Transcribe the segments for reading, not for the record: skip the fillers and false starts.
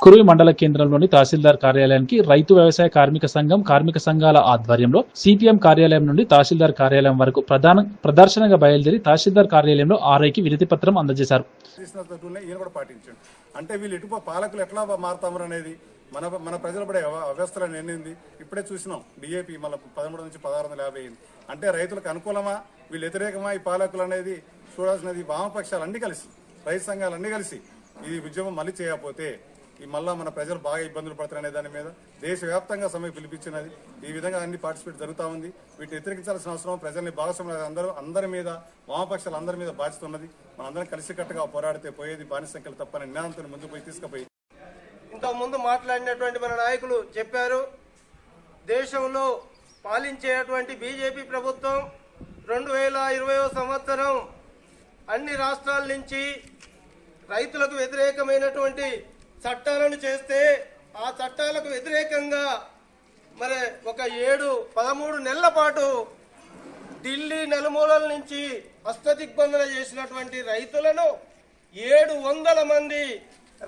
కురువి మండల కేంద్రంలోని తహసీల్దార్ కార్యాలయానికి రైతు వ్యవసాయ కార్మిక సంఘం కార్మిక సంఘాల ఆధ్వర్యంలో సిపిఎం కార్యాలయం నుండి తహసీల్దార్ కార్యాలయం వరకు ప్రదర్శనగా బయలుదేరి తహసీల్దార్ కార్యాలయంలో ఆర్ఐకి వినతి పత్రం అందజేశారు. అంటే వీళ్ళు ఎటు పాలకులు ఎట్లా మారుతామని అనేది మన ప్రజలు పడే వ్యవస్థలను ఎన్నింది ఇప్పుడే చూసినాం. డిఏపి మళ్ళీ 13 నుంచి 1650 అయింది. అంటే రైతులకు అనుకూలమా వీళ్ళు వ్యతిరేకమా ఈ పాలకులు అనేది చూడాల్సినది వామపక్షాలు అన్ని కలిసి రైతు సంఘాలు అన్ని కలిసి ఈ ఉద్యమం మళ్ళీ చేయకపోతే ఈ మళ్ళా మన ప్రజలు బాగా ఇబ్బందులు పడుతున్నారనే దాని మీద దేశవ్యాప్తంగా సమ్మె పిలిపించినది. ఈ విధంగా అన్ని పార్టిసిపేట్ జరుగుతూ ఉంది. వీటిని వ్యతిరేకించాల్సిన అవసరం ప్రజల్ని భాగస్వామ్యం అందరి మీద వామపక్షాలు అందరి మీద బాధ్యత ఉన్నది. మనందరం కలిసికట్టుగా పోరాడితే పోయేది బానిస సంఖ్యలు తప్పని నినాదంతో ముందుకు పోయి తీసుకుపోయి ఇంతకుముందు మాట్లాడినటువంటి మన నాయకులు చెప్పారు. దేశంలో పాలించేటువంటి బీజేపీ ప్రభుత్వం 2020వ సంవత్సరం అన్ని రాష్ట్రాల నుంచి రైతులకు వ్యతిరేకమైనటువంటి చట్టాలను చేస్తే ఆ చట్టాలకు వ్యతిరేకంగా మరి ఒక 13 నెలల పాటు ఢిల్లీ నలుమూలల నుంచి హస్తదిగ్బంధన చేసినటువంటి రైతులను 700 మంది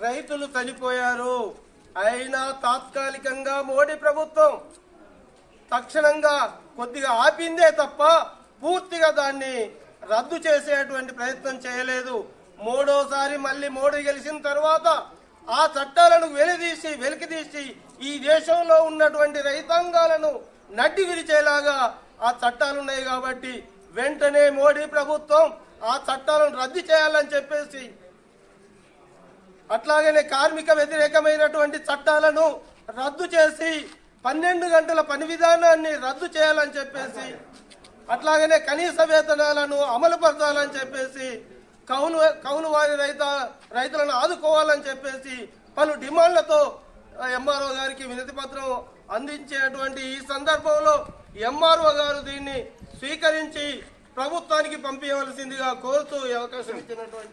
రైతులు చనిపోయారు. అయినా తాత్కాలికంగా మోడీ ప్రభుత్వం తక్షణంగా కొద్దిగా ఆపిందే తప్ప పూర్తిగా దాన్ని రద్దు చేసేటువంటి ప్రయత్నం చేయలేదు. మూడోసారి మళ్ళీ మోడీ గెలిచిన తర్వాత ఆ చట్టాలను వెలికితీసి ఈ దేశంలో ఉన్నటువంటి రైతాంగాలను నడ్డి విరిచేలాగా ఆ చట్టాలున్నాయి. కాబట్టి వెంటనే మోడీ ప్రభుత్వం ఆ చట్టాలను రద్దు చేయాలని చెప్పేసి, అట్లాగనే కార్మిక వ్యతిరేకమైనటువంటి చట్టాలను రద్దు చేసి 12 గంటల పని విధానాన్ని రద్దు చేయాలని చెప్పేసి, అట్లాగనే కనీస వేతనాలను అమలు పరచాలని చెప్పేసి, కౌలు వారి రైతులను ఆదుకోవాలని చెప్పేసి పలు డిమాండ్లతో ఎంఆర్ఓ గారికి వినతి పత్రం అందించేటువంటి ఈ సందర్భంలో ఎంఆర్ఓ గారు దీన్ని స్వీకరించి ప్రభుత్వానికి పంపించవలసిందిగా కోరుతూ అవకాశం ఇచ్చినటువంటి